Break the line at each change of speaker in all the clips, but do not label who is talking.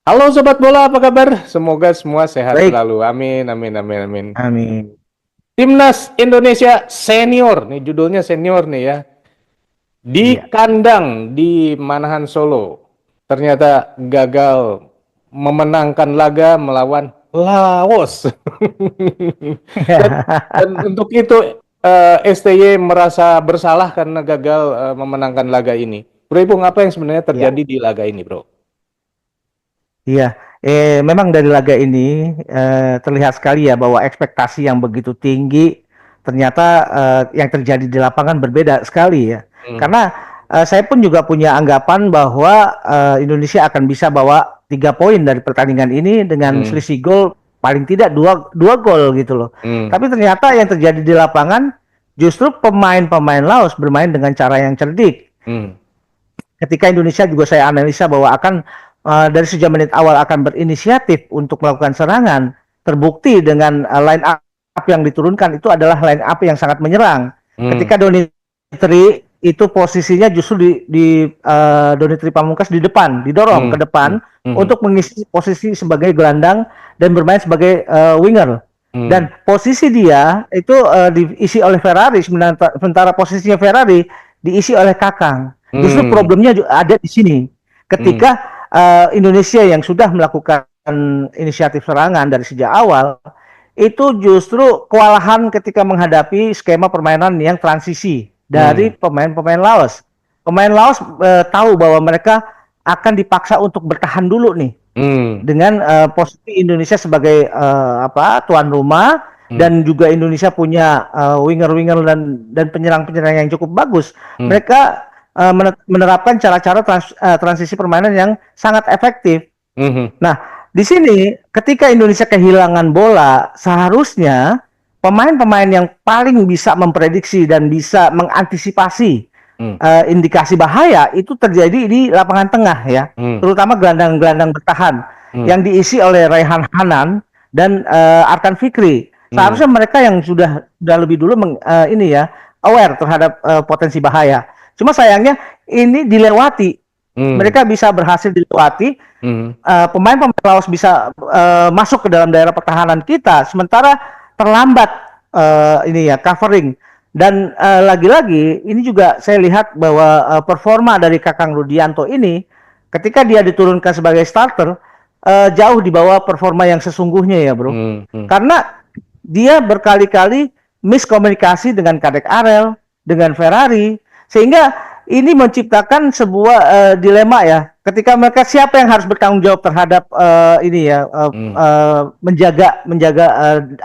Halo Sobat Bola, apa kabar? Semoga semua sehat
Baik,
selalu. Amin, amin, amin, amin.
amin.
Timnas Indonesia Senior, nih judulnya senior nih ya. Di
Iya.
kandang di Manahan Solo, ternyata gagal memenangkan laga melawan Laos. Dan, dan untuk itu STY merasa bersalah karena gagal memenangkan laga ini. Bro Ipung, apa yang sebenarnya
Iya,
terjadi di laga ini, Bro?
iya. Memang dari laga ini terlihat sekali ya bahwa ekspektasi yang begitu tinggi ternyata yang terjadi di lapangan berbeda sekali ya.
Hmm.
Karena saya pun juga punya anggapan bahwa Indonesia akan bisa bawa 3 poin dari pertandingan ini dengan
Hmm.
selisih gol paling tidak dua gol gitu loh.
Hmm.
Tapi ternyata yang terjadi di lapangan justru pemain-pemain Laos bermain dengan cara yang cerdik.
Hmm.
Ketika Indonesia juga saya analisa bahwa akan dari sejak menit awal akan berinisiatif untuk melakukan serangan, terbukti dengan line up yang diturunkan itu adalah line up yang sangat menyerang.
Hmm.
Ketika Donitri itu posisinya justru di Donitri Pamungkas di depan, didorong
Hmm.
ke
Hmm.
depan
Hmm.
untuk mengisi posisi sebagai gelandang dan bermain sebagai winger.
Hmm.
Dan posisi dia itu diisi oleh Ferrari, sementara posisinya Ferrari diisi oleh Kakang. Justru
Hmm.
problemnya ada di sini.
Hmm.
Ketika Indonesia yang sudah melakukan inisiatif serangan dari sejak awal, itu justru kewalahan ketika menghadapi skema permainan yang transisi dari
Hmm.
pemain-pemain Laos. Pemain Laos tahu bahwa mereka akan dipaksa untuk bertahan dulu nih
Hmm.
dengan posisi Indonesia sebagai tuan rumah
Hmm.
dan juga Indonesia punya winger-winger dan penyerang-penyerang yang cukup bagus.
Hmm.
Mereka menerapkan cara-cara transisi permainan yang sangat efektif.
Hmm.
Nah, di sini ketika Indonesia kehilangan bola, seharusnya pemain-pemain yang paling bisa memprediksi dan bisa mengantisipasi
Hmm.
indikasi bahaya itu terjadi di lapangan tengah ya,
Hmm.
terutama gelandang-gelandang bertahan
Hmm.
yang diisi oleh Raihan Hanan dan Arkan Fikri.
Hmm.
Seharusnya mereka yang sudah lebih dulu ini ya aware terhadap potensi bahaya. Cuma sayangnya ini dilewati.
Hmm.
Mereka bisa berhasil dilewati,
Hmm.
pemain-pemain Laos bisa masuk ke dalam daerah pertahanan kita, sementara terlambat ini ya covering. Dan lagi-lagi ini juga saya lihat bahwa performa dari Kakang Rudianto ini ketika dia diturunkan sebagai starter jauh di bawah performa yang sesungguhnya ya bro.
Hmm. Hmm.
Karena dia berkali-kali miskomunikasi dengan Kadek Arel, dengan Ferrari, sehingga ini menciptakan sebuah dilema ya. Ketika mereka siapa yang harus bertanggung jawab terhadap ini ya
Hmm.
menjaga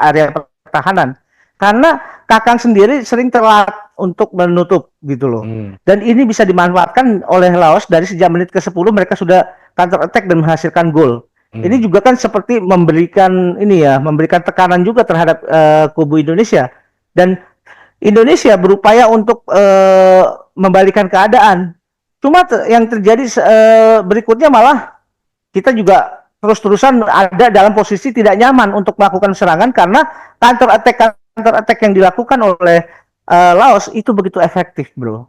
area pertahanan. Karena Kakang sendiri sering telat untuk menutup gitu loh.
Hmm.
Dan ini bisa dimanfaatkan oleh Laos dari sejak menit ke-10 mereka sudah counter attack dan menghasilkan gol. Ini
Hmm.
juga kan seperti memberikan ini ya, memberikan tekanan juga terhadap kubu Indonesia. Dan Indonesia berupaya untuk membalikan keadaan. Cuma yang terjadi berikutnya malah kita juga terus-terusan ada dalam posisi tidak nyaman untuk melakukan serangan karena counter attack yang dilakukan oleh Laos itu begitu efektif, bro.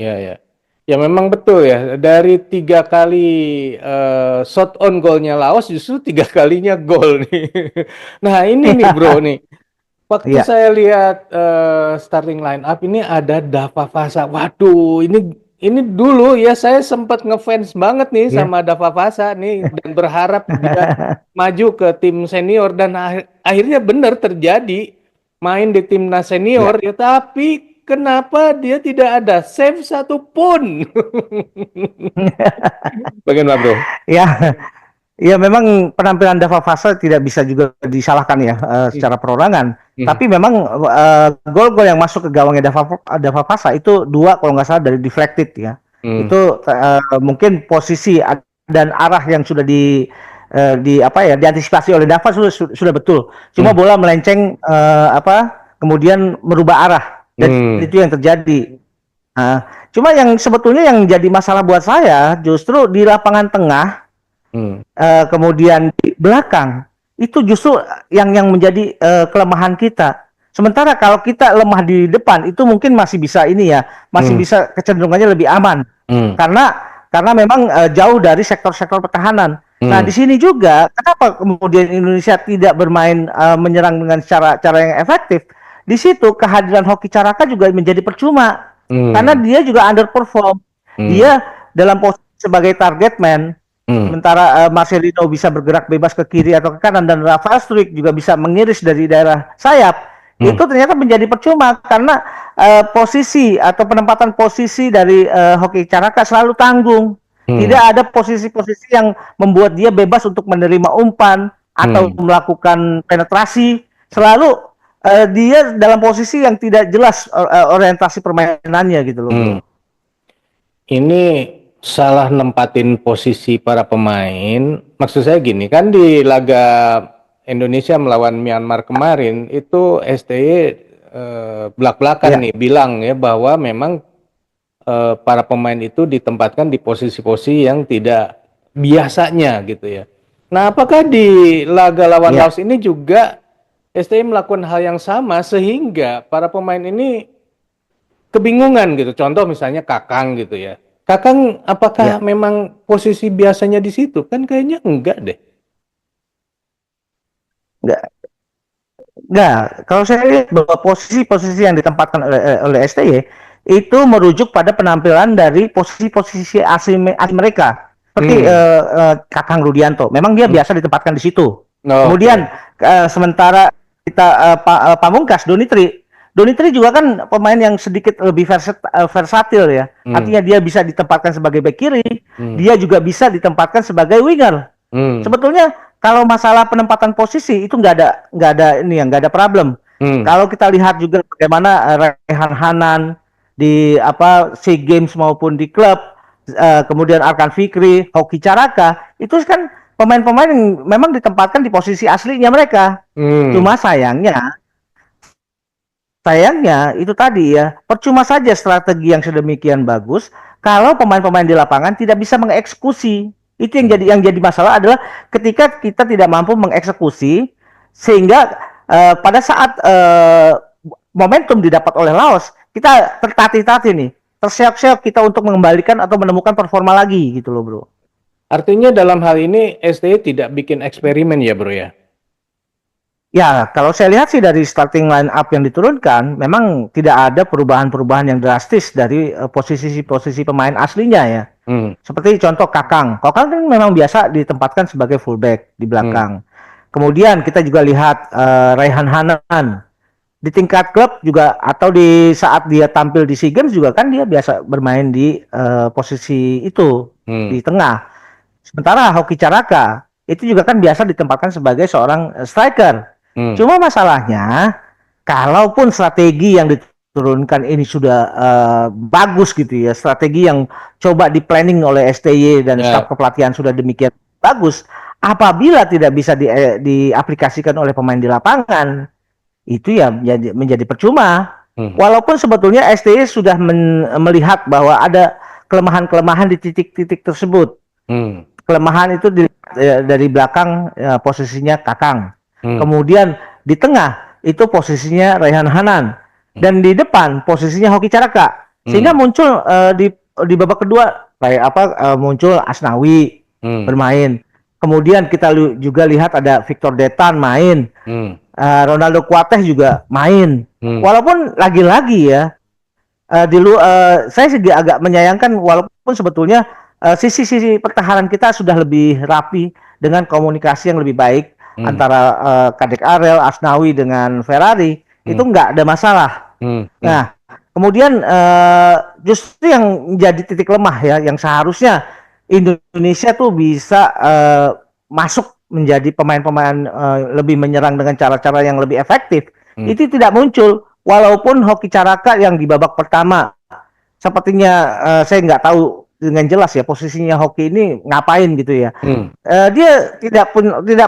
Ya, ya. Ya memang betul ya. Dari 3 kali shot on goalnya Laos, justru 3 kalinya gol nih. Nah ini nih bro nih. Waktu
Iya,
saya lihat starting line up ini ada Dava Fasa. Waduh, ini dulu ya saya sempat ngefans banget nih
iya.
sama Dava Fasa nih dan berharap dia maju ke tim senior dan akhirnya benar terjadi main di timnas
Iya.
senior ya, tapi kenapa dia tidak ada save satupun? Bagaimana bro?
Ya, ya memang penampilan Dava Fasa tidak bisa juga disalahkan ya secara perorangan.
Hmm.
Tapi memang gol-gol yang masuk ke gawangnya Dava Fasa itu dua kalau nggak salah dari deflected ya.
Hmm.
Itu mungkin posisi dan arah yang sudah di apa ya diantisipasi oleh Dava sudah betul. Cuma
Hmm.
bola melenceng kemudian merubah arah dan
Hmm.
itu yang terjadi. Nah, cuma yang sebetulnya yang jadi masalah buat saya justru di lapangan tengah
Hmm.
kemudian di belakang itu justru yang menjadi kelemahan kita. Sementara kalau kita lemah di depan itu mungkin masih bisa ini ya, masih
Hmm.
bisa kecenderungannya lebih aman.
Hmm.
Karena memang jauh dari sektor-sektor pertahanan. Nah, di sini juga kenapa kemudian Indonesia tidak bermain menyerang dengan cara yang efektif? Di situ kehadiran Hoki Caraka juga menjadi percuma karena dia juga underperform. Dia dalam posisi sebagai target man, sementara Marcelino bisa bergerak bebas ke kiri atau ke kanan dan Rafael Struijk juga bisa mengiris dari daerah sayap. Itu ternyata menjadi percuma karena posisi atau penempatan posisi dari Hoki Caraka selalu tanggung. Tidak ada posisi-posisi yang membuat dia bebas untuk menerima umpan atau melakukan penetrasi. Selalu dia dalam posisi yang tidak jelas orientasi permainannya gitu loh, bro.
Ini salah nempatin posisi para pemain. Maksud saya gini, kan di laga Indonesia melawan Myanmar kemarin itu STY belak-belakan nih bilang ya bahwa memang para pemain itu ditempatkan di posisi-posisi yang tidak biasanya gitu ya. Nah, apakah di laga lawan Laos ini juga STY melakukan hal yang sama sehingga para pemain ini kebingungan gitu. Contoh misalnya Kakang gitu ya. Kakang apakah memang posisi biasanya di situ? Kan kayaknya enggak deh.
Enggak. Kalau saya lihat bahwa posisi-posisi yang ditempatkan oleh STY itu merujuk pada penampilan dari posisi-posisi asli mereka. Seperti Kakang Rudianto. Memang dia biasa ditempatkan di situ. Kemudian sementara kita Pamungkas, Donitri juga kan pemain yang sedikit lebih versatil ya. Artinya dia bisa ditempatkan sebagai bek kiri, dia juga bisa ditempatkan sebagai winger. Sebetulnya kalau masalah penempatan posisi itu nggak ada problem. Kalau kita lihat juga bagaimana Rehan Hanan di SEA Games maupun di klub, kemudian Arkan Fikri, Hoki Caraka, itu kan pemain-pemain yang memang ditempatkan di posisi aslinya mereka. Cuma sayangnya itu tadi ya, percuma saja strategi yang sedemikian bagus kalau pemain-pemain di lapangan tidak bisa mengeksekusi. Itu yang jadi masalah adalah ketika kita tidak mampu mengeksekusi sehingga pada saat momentum didapat oleh Laos, kita tertatih-tatih nih, terseok-seok kita untuk mengembalikan atau menemukan performa lagi gitu loh, bro.
Artinya dalam hal ini STY tidak bikin eksperimen ya, bro ya?
Ya, kalau saya lihat sih dari starting line up yang diturunkan, memang tidak ada perubahan-perubahan yang drastis dari posisi-posisi pemain aslinya ya. Seperti contoh Kakang. Kakang kan memang biasa ditempatkan sebagai fullback di belakang. Kemudian kita juga lihat Raihan Hanan. Di tingkat klub juga atau di saat dia tampil di SEA Games juga kan dia biasa bermain di posisi itu, di tengah. Sementara Hoki Caraka itu juga kan biasa ditempatkan sebagai seorang striker. Cuma masalahnya, kalaupun strategi yang diturunkan ini sudah bagus gitu ya, strategi yang coba di planning oleh STY dan staf kepelatihan sudah demikian bagus, apabila tidak bisa diaplikasikan oleh pemain di lapangan, itu ya menjadi percuma. Walaupun sebetulnya STY sudah melihat bahwa ada kelemahan-kelemahan di titik-titik tersebut. Kelemahan itu dari belakang posisinya Kakang. Kemudian di tengah itu posisinya Raihan Hanan dan di depan posisinya Hoki Caraka. Sehingga muncul di babak kedua muncul Asnawi bermain. Kemudian kita juga lihat ada Victor Detan main. Ronaldo Kuateh juga main. Walaupun lagi-lagi ya saya sih agak menyayangkan walaupun sebetulnya sisi-sisi pertahanan kita sudah lebih rapi dengan komunikasi yang lebih baik antara Kadek Arel, Asnawi dengan Ferrari, itu nggak ada masalah. Nah, kemudian justru yang menjadi titik lemah ya, yang seharusnya Indonesia tuh bisa masuk menjadi pemain-pemain lebih menyerang dengan cara-cara yang lebih efektif, itu tidak muncul. Walaupun Hoki Caraka yang di babak pertama, sepertinya saya nggak tahu dengan jelas ya posisinya Hoki ini ngapain gitu ya. Dia tidak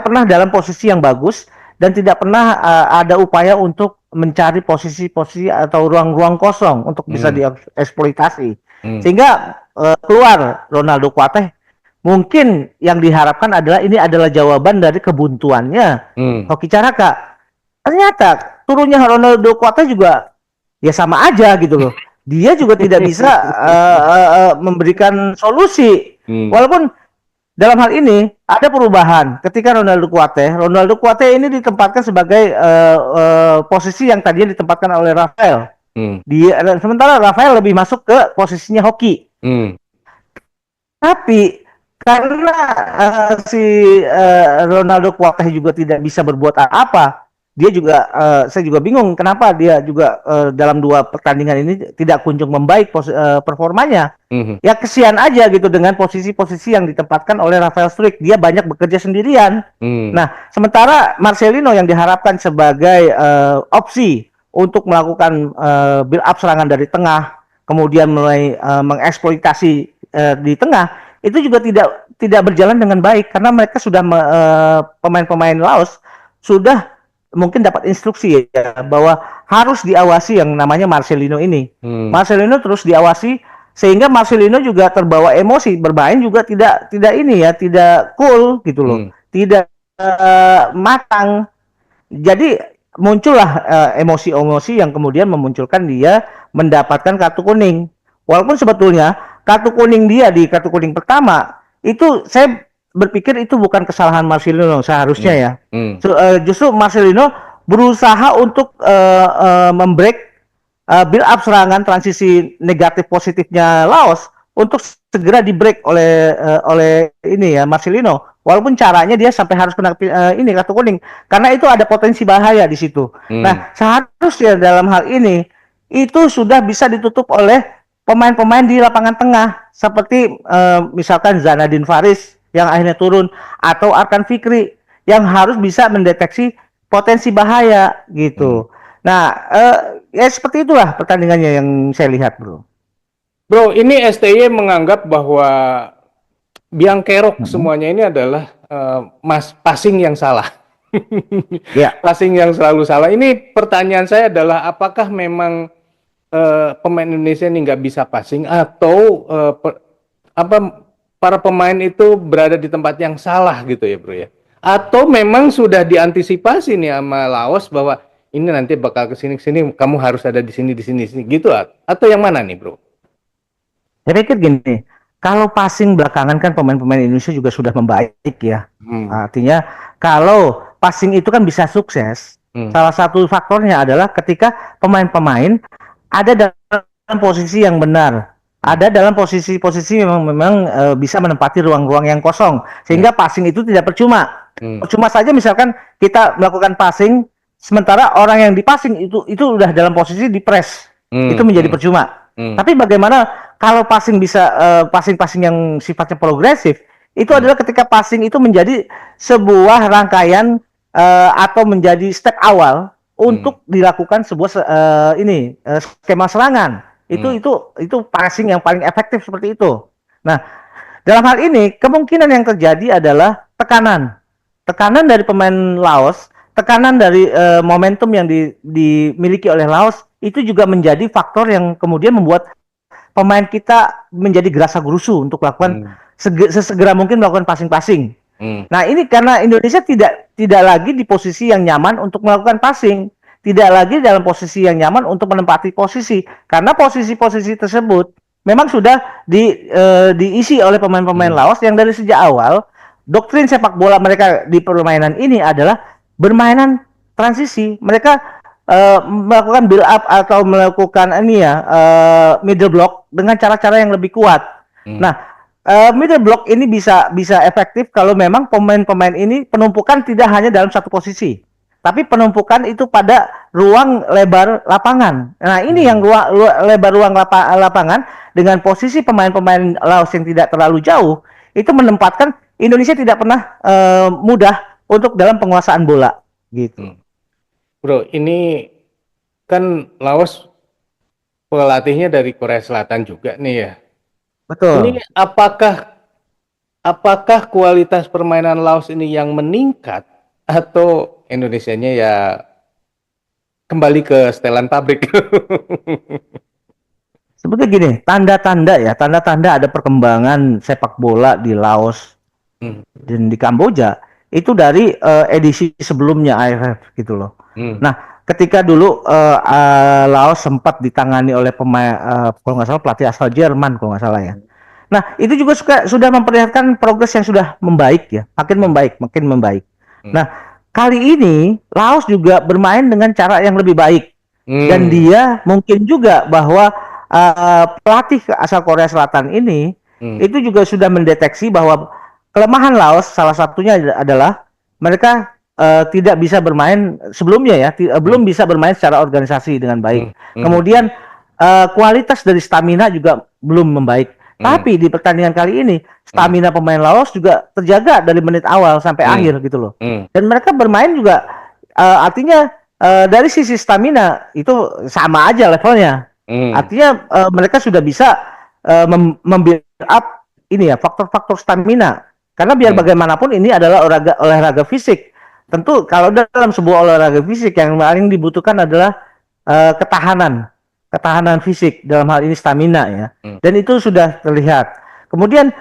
pernah dalam posisi yang bagus dan tidak pernah ada upaya untuk mencari posisi-posisi atau ruang-ruang kosong untuk bisa dieksploitasi. Sehingga keluar Ronaldo Kuateh. Mungkin yang diharapkan adalah ini adalah jawaban dari kebuntuannya Hoki Caraka. Ternyata turunnya Ronaldo Kuateh juga ya sama aja gitu loh. Dia juga tidak bisa memberikan solusi. Walaupun dalam hal ini ada perubahan ketika Ronaldo Kuate ini ditempatkan sebagai posisi yang tadinya ditempatkan oleh Rafael. Sementara Rafael lebih masuk ke posisinya hoki. Tapi karena si Ronaldo Kuate juga tidak bisa berbuat apa, dia juga saya juga bingung kenapa dia juga dalam 2 pertandingan ini tidak kunjung membaik performanya. Ya kesian aja gitu dengan posisi-posisi yang ditempatkan oleh Rafael Struijk. Dia banyak bekerja sendirian. Nah, sementara Marcelino yang diharapkan sebagai opsi untuk melakukan build up serangan dari tengah, kemudian mulai mengeksploitasi di tengah, itu juga tidak berjalan dengan baik karena mereka sudah pemain-pemain Laos sudah mungkin dapat instruksi ya bahwa harus diawasi yang namanya Marcelino ini. Marcelino terus diawasi sehingga Marcelino juga terbawa emosi, bermain juga tidak tidak cool gitu loh. Tidak matang. Jadi muncullah emosi-emosi yang kemudian memunculkan dia mendapatkan kartu kuning. Walaupun sebetulnya kartu kuning dia di kartu kuning pertama itu saya berpikir itu bukan kesalahan Marcelino seharusnya ya. Justru Marcelino berusaha untuk membreak build up serangan transisi negatif positifnya Laos untuk segera di break oleh ini ya Marcelino. Walaupun caranya dia sampai harus kena ini kartu kuning karena itu ada potensi bahaya di situ. Nah, seharusnya dalam hal ini itu sudah bisa ditutup oleh pemain-pemain di lapangan tengah seperti misalkan Zanadin Faris yang akhirnya turun atau Arkan Fikri yang harus bisa mendeteksi potensi bahaya gitu. Nah, ya seperti itulah pertandingannya yang saya lihat, Bro.
Bro, ini STY menganggap bahwa biang kerok semuanya ini adalah passing yang salah. Passing yang selalu salah. Ini pertanyaan saya adalah apakah memang pemain Indonesia ini nggak bisa passing atau para pemain itu berada di tempat yang salah gitu ya, Bro ya? Atau memang sudah diantisipasi nih sama Laos bahwa ini nanti bakal kesini, kamu harus ada di sini gitu, atau yang mana nih, Bro?
Saya pikir gini, kalau passing belakangan kan pemain-pemain Indonesia juga sudah membaik ya. Artinya kalau passing itu kan bisa sukses, salah satu faktornya adalah ketika pemain-pemain ada dalam posisi yang benar, ada dalam posisi-posisi memang bisa menempati ruang-ruang yang kosong, sehingga passing itu tidak percuma. Percuma saja misalkan kita melakukan passing, sementara orang yang dipassing itu udah dalam posisi di press, itu menjadi percuma. Tapi bagaimana kalau passing bisa passing-passing yang sifatnya progresif, itu adalah ketika passing itu menjadi sebuah rangkaian atau menjadi step awal untuk dilakukan sebuah skema serangan. Itu passing yang paling efektif seperti itu. Nah, dalam hal ini kemungkinan yang terjadi adalah tekanan dari pemain Laos, tekanan dari momentum yang dimiliki oleh Laos itu juga menjadi faktor yang kemudian membuat pemain kita menjadi gerasa gerusu untuk melakukan sesegera mungkin melakukan passing. Nah, ini karena Indonesia tidak lagi di posisi yang nyaman untuk melakukan passing, tidak lagi dalam posisi yang nyaman untuk menempati posisi, karena posisi-posisi tersebut memang sudah diisi oleh pemain-pemain Laos yang dari sejak awal doktrin sepak bola mereka di permainan ini adalah bermainan transisi. Mereka melakukan build up atau melakukan middle block dengan cara-cara yang lebih kuat. Nah, middle block ini bisa efektif kalau memang pemain-pemain ini penumpukan tidak hanya dalam satu posisi, tapi penumpukan itu pada ruang lebar lapangan. Nah, ini yang lebar ruang lapangan dengan posisi pemain-pemain Laos yang tidak terlalu jauh, itu menempatkan Indonesia tidak pernah mudah untuk dalam penguasaan bola gitu.
Bro, ini kan Laos pelatihnya dari Korea Selatan juga nih ya.
Betul.
Ini apakah kualitas permainan Laos ini yang meningkat atau Indonesianya ya kembali ke setelan pabrik?
Sebetulnya gini, tanda-tanda ada perkembangan sepak bola di Laos dan di Kamboja itu dari edisi sebelumnya AFF gitu loh. Nah, ketika dulu Laos sempat ditangani oleh pemain kalau nggak salah pelatih asal Jerman kalau nggak salah ya. Nah, itu juga sudah memperlihatkan progres yang sudah membaik ya, makin membaik, makin membaik. Nah, kali ini Laos juga bermain dengan cara yang lebih baik dan dia mungkin juga bahwa pelatih asal Korea Selatan ini itu juga sudah mendeteksi bahwa kelemahan Laos salah satunya adalah mereka tidak bisa bermain sebelumnya ya, belum bisa bermain secara organisasi dengan baik. Kemudian kualitas dari stamina juga belum membaik. Tapi di pertandingan kali ini stamina pemain Laos juga terjaga dari menit awal sampai akhir gitu loh. Dan mereka bermain juga artinya dari sisi stamina itu sama aja levelnya. Artinya mereka sudah bisa membuild up ini ya faktor-faktor stamina. Karena biar bagaimanapun ini adalah olahraga fisik. Tentu kalau dalam sebuah olahraga fisik yang paling dibutuhkan adalah ketahanan fisik, dalam hal ini stamina ya. Dan itu sudah terlihat. Kemudian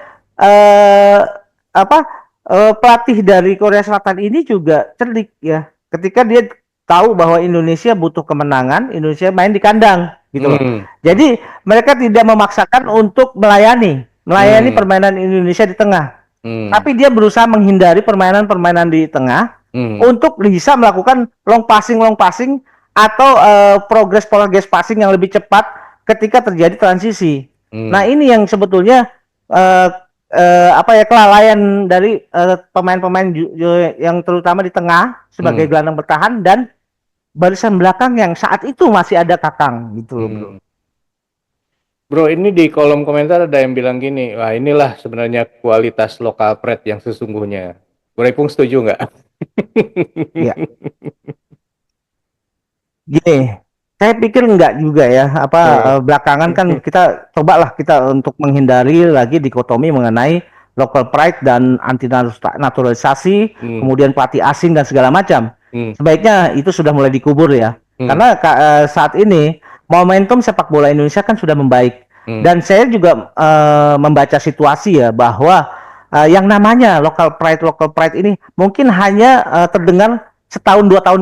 pelatih dari Korea Selatan ini juga cerdik ya. Ketika dia tahu bahwa Indonesia butuh kemenangan, Indonesia main di kandang gitu loh. Jadi mereka tidak memaksakan untuk melayani permainan Indonesia di tengah. Tapi dia berusaha menghindari permainan-permainan di tengah untuk bisa melakukan long passing atau progress passing yang lebih cepat ketika terjadi transisi. Nah, ini yang sebetulnya kelalaian dari pemain-pemain yang terutama di tengah sebagai gelandang bertahan dan barisan belakang yang saat itu masih ada Kakang gitu loh, Bro.
Bro, ini di kolom komentar ada yang bilang gini, wah inilah sebenarnya kualitas lokal pride yang sesungguhnya. Bro Ipung setuju nggak?
Ya. Gini, saya pikir enggak juga ya. Belakangan kan kita cobalah kita untuk menghindari lagi dikotomi mengenai local pride dan anti naturalisasi, kemudian pelatih asing dan segala macam. Sebaiknya itu sudah mulai dikubur ya. Karena saat ini momentum sepak bola Indonesia kan sudah membaik. Dan saya juga membaca situasi ya bahwa yang namanya local pride ini mungkin hanya terdengar setahun 2 tahun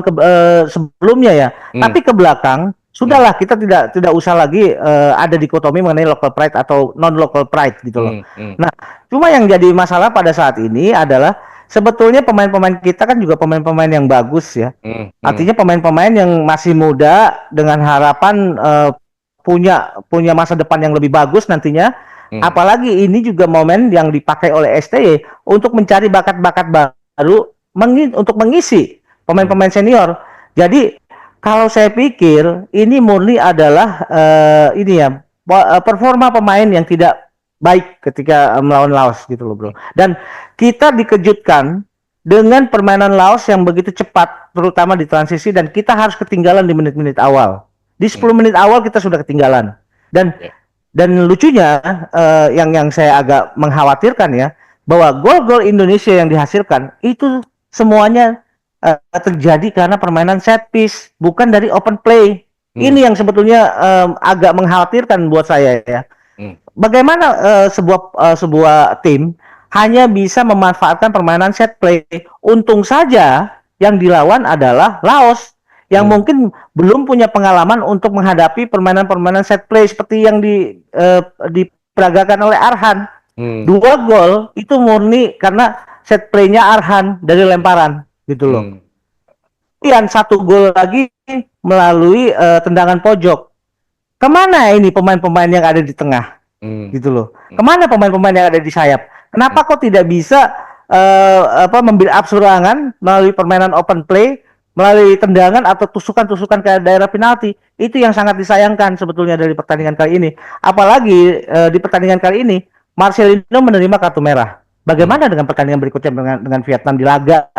sebelumnya ya. Tapi ke belakang sudahlah kita tidak usah lagi ada dikotomi mengenai local pride atau non local pride gitu loh. Nah, cuma yang jadi masalah pada saat ini adalah sebetulnya pemain-pemain kita kan juga pemain-pemain yang bagus ya. Artinya pemain-pemain yang masih muda dengan harapan punya masa depan yang lebih bagus nantinya. Apalagi ini juga momen yang dipakai oleh STY untuk mencari bakat-bakat baru untuk mengisi pemain-pemain senior. Jadi kalau saya pikir ini murni adalah performa pemain yang tidak baik ketika melawan Laos gitu loh, Bro. Dan kita dikejutkan dengan permainan Laos yang begitu cepat, terutama di transisi, dan kita harus ketinggalan di menit-menit awal. Di 10 menit awal kita sudah ketinggalan. Dan lucunya yang saya agak mengkhawatirkan ya, bahwa gol-gol Indonesia yang dihasilkan itu semuanya terjadi karena permainan set piece, bukan dari open play. Ini yang sebetulnya agak mengkhawatirkan buat saya ya. Bagaimana sebuah tim hanya bisa memanfaatkan permainan set play. Untung saja yang dilawan adalah Laos yang mungkin belum punya pengalaman untuk menghadapi permainan-permainan set play seperti yang diperagakan oleh Arhan. 2 gol itu murni karena set play-nya Arhan dari lemparan gitu loh. Kemudian 1 gol lagi melalui tendangan pojok. Kemana ini pemain-pemain yang ada di tengah? Gitu loh. Kemana pemain-pemain yang ada di sayap? Kenapa kok tidak bisa membuild up serangan melalui permainan open play, melalui tendangan atau tusukan-tusukan ke daerah penalti? Itu yang sangat disayangkan sebetulnya dari pertandingan kali ini. Apalagi di pertandingan kali ini Marcelino menerima kartu merah. Bagaimana dengan pertandingan berikutnya dengan Vietnam di laga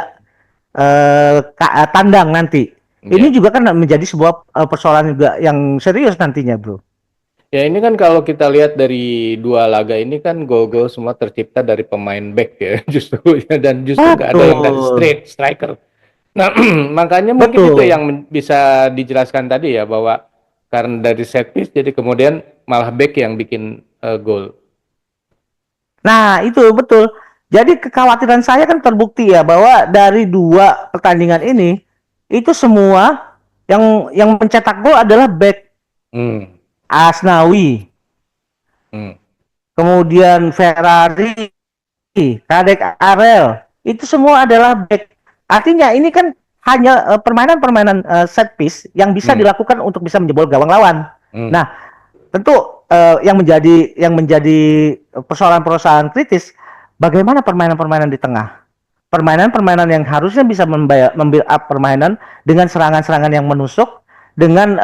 tandang nanti? Ini juga kan menjadi sebuah persoalan juga yang serius nantinya, Bro.
Ya, ini kan kalau kita lihat dari 2 laga ini kan gol-gol semua tercipta dari pemain back ya justru dan justru nggak ada yang dari striker. Nah, makanya mungkin itu yang bisa dijelaskan tadi ya, bahwa karena dari set piece jadi kemudian malah back yang bikin gol.
Nah, itu betul. Jadi kekhawatiran saya kan terbukti ya bahwa dari 2 pertandingan ini itu semua yang mencetak gol adalah back Asnawi. kemudian Ferrari, Kadek Arel, itu semua adalah back. Artinya ini kan hanya permainan-permainan set piece yang bisa dilakukan untuk bisa menjebol gawang lawan. Nah, tentu yang menjadi persoalan-persoalan kritis, bagaimana permainan-permainan di tengah? Permainan-permainan yang harusnya bisa membuild up permainan dengan serangan-serangan yang menusuk, dengan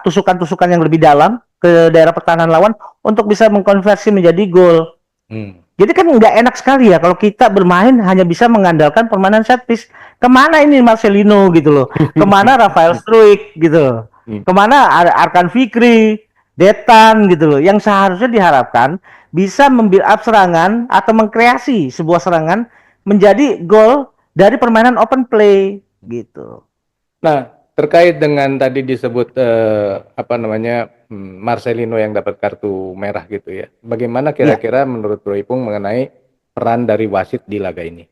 tusukan-tusukan yang lebih dalam ke daerah pertahanan lawan untuk bisa mengkonversi menjadi gol. Jadi kan nggak enak sekali ya kalau kita bermain hanya bisa mengandalkan permainan set piece. Kemana ini Marcelino gitu loh? Kemana Rafael Struijk gitu loh? Kemana Arkan Fikri, Detan gitu loh? Yang seharusnya diharapkan bisa membuild up serangan atau mengkreasi sebuah serangan menjadi gol dari permainan open play gitu.
Nah, terkait dengan tadi disebut apa namanya Marcelino yang dapat kartu merah gitu ya. Bagaimana kira-kira menurut Bro Ipung mengenai peran dari wasit di laga ini?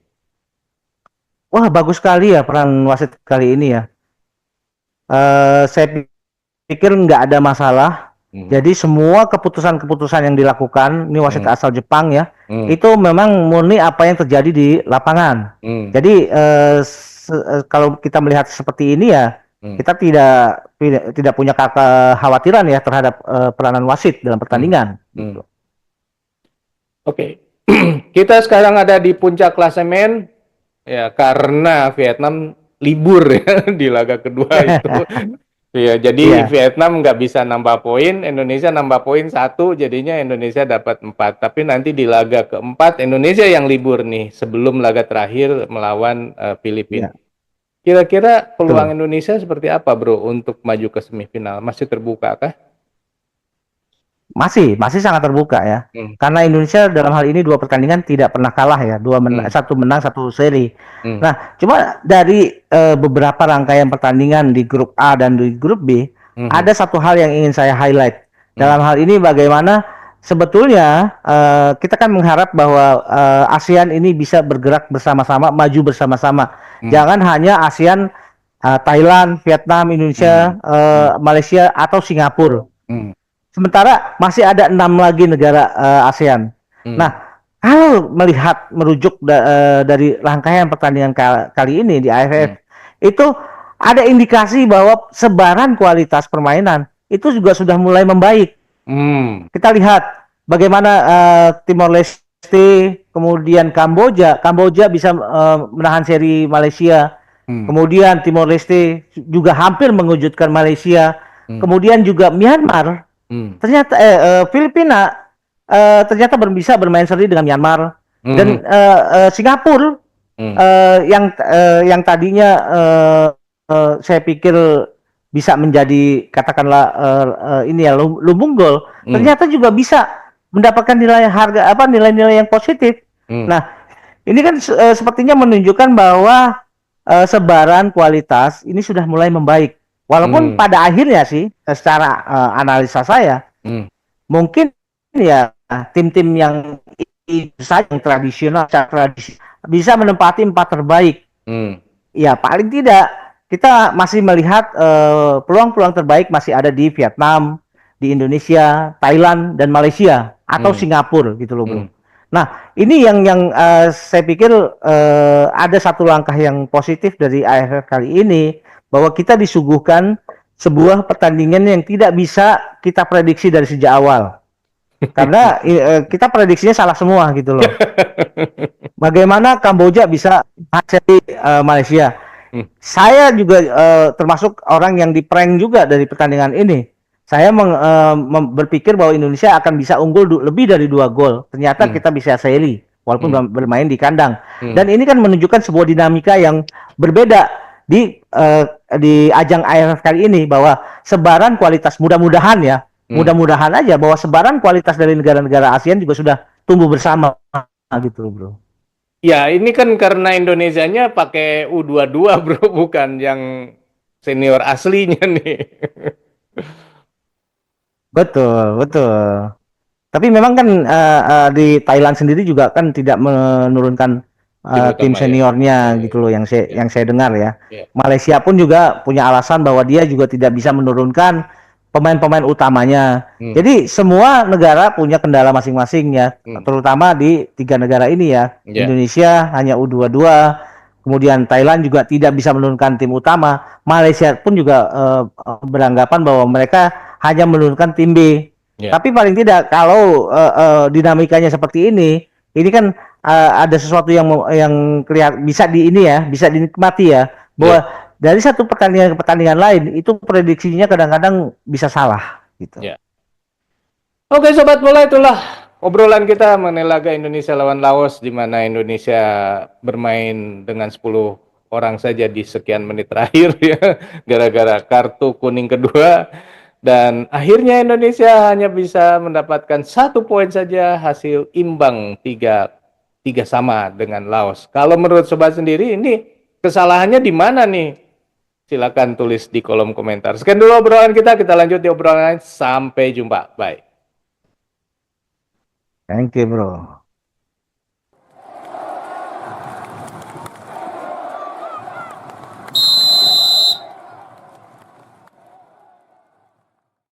Wah, bagus sekali ya peran wasit kali ini ya. Saya pikir nggak ada masalah. Jadi semua keputusan-keputusan yang dilakukan, ini wasit asal Jepang ya, itu memang murni apa yang terjadi di lapangan. Jadi kalau kita melihat seperti ini ya, kita tidak punya kekhawatiran ya terhadap peranan wasit dalam pertandingan. Gitu.
Oke, kita sekarang ada di puncak klasemen ya karena Vietnam libur ya di laga kedua itu. Iya, jadi Vietnam nggak bisa nambah poin, Indonesia nambah poin 1, jadinya Indonesia dapat 4. Tapi nanti di laga keempat Indonesia yang libur nih sebelum laga terakhir melawan Filipina. Kira-kira peluang Indonesia seperti apa, Bro, untuk maju ke semifinal? Masih terbuka kah?
Masih sangat terbuka ya. Karena Indonesia dalam hal ini 2 pertandingan tidak pernah kalah ya, 1 menang 1 seri. Nah, cuma dari beberapa rangkaian pertandingan di grup A dan di grup B, ada satu hal yang ingin saya highlight. Dalam hal ini bagaimana sebetulnya kita kan mengharap bahwa ASEAN ini bisa bergerak bersama-sama, maju bersama-sama. Jangan hanya ASEAN, Thailand, Vietnam, Indonesia, Malaysia atau Singapura. Sementara masih ada 6 lagi negara ASEAN. Nah, kalau merujuk dari rangkaian pertandingan kali ini di AFF, itu ada indikasi bahwa sebaran kualitas permainan itu juga sudah mulai membaik. Kita lihat bagaimana Timor Leste, kemudian Kamboja bisa menahan seri Malaysia. Kemudian Timor Leste juga hampir mengejutkan Malaysia. Kemudian juga Myanmar. Ternyata Filipina ternyata bisa bermain seri dengan Myanmar dan Singapura yang tadinya saya pikir bisa menjadi katakanlah ini ya lumbung gol, ternyata juga bisa mendapatkan nilai-nilai yang positif. Nah, ini kan sepertinya menunjukkan bahwa sebaran kualitas ini sudah mulai membaik. Walaupun pada akhirnya sih secara analisa saya mungkin ya tim-tim yang tradisional bisa menempati 4 terbaik. Ya paling tidak kita masih melihat peluang-peluang terbaik masih ada di Vietnam, di Indonesia, Thailand dan Malaysia atau Singapura gitu loh, Bro. Nah, ini yang saya pikir ada satu langkah yang positif dari AFF kali ini, bahwa kita disuguhkan sebuah pertandingan yang tidak bisa kita prediksi dari sejak awal. Karena kita prediksinya salah semua gitu loh. Bagaimana Kamboja bisa seri Malaysia. Saya juga termasuk orang yang di-prank juga dari pertandingan ini. Saya berpikir bahwa Indonesia akan bisa unggul lebih dari 2 gol. Ternyata kita bisa seri walaupun bermain di kandang. Dan ini kan menunjukkan sebuah dinamika yang berbeda di ajang AFF kali ini, bahwa sebaran kualitas mudah-mudahan aja bahwa sebaran kualitas dari negara-negara ASEAN juga sudah tumbuh bersama gitu, Bro.
Ya, ini kan karena Indonesianya pakai U22, Bro, bukan yang senior aslinya nih.
Betul. Tapi memang kan di Thailand sendiri juga kan tidak menurunkan tim seniornya gitu loh, yang saya dengar ya. Malaysia pun juga punya alasan bahwa dia juga tidak bisa menurunkan pemain-pemain utamanya.
Hmm.
Jadi semua negara punya kendala masing-masing ya, terutama di 3 negara ini ya.
Ya.
Indonesia hanya U22, kemudian Thailand juga tidak bisa menurunkan tim utama. Malaysia pun juga beranggapan bahwa mereka hanya menurunkan tim B.
Ya.
Tapi paling tidak kalau dinamikanya seperti ini kan ada sesuatu yang bisa bisa dinikmati ya, bahwa dari satu pertandingan ke pertandingan lain itu prediksinya kadang-kadang bisa salah gitu.
Ya. Oke sobat bola, itulah obrolan kita mengenai laga Indonesia lawan Laos, di mana Indonesia bermain dengan 10 orang saja di sekian menit terakhir ya, gara-gara kartu kuning kedua, dan akhirnya Indonesia hanya bisa mendapatkan 1 poin saja, hasil imbang 3 sama dengan Laos. Kalau menurut sobat sendiri, ini kesalahannya di mana nih? Silakan tulis di kolom komentar. Sekian dulu obrolan kita lanjut di obrolan lain. Sampai jumpa. Bye.
Thank you, bro.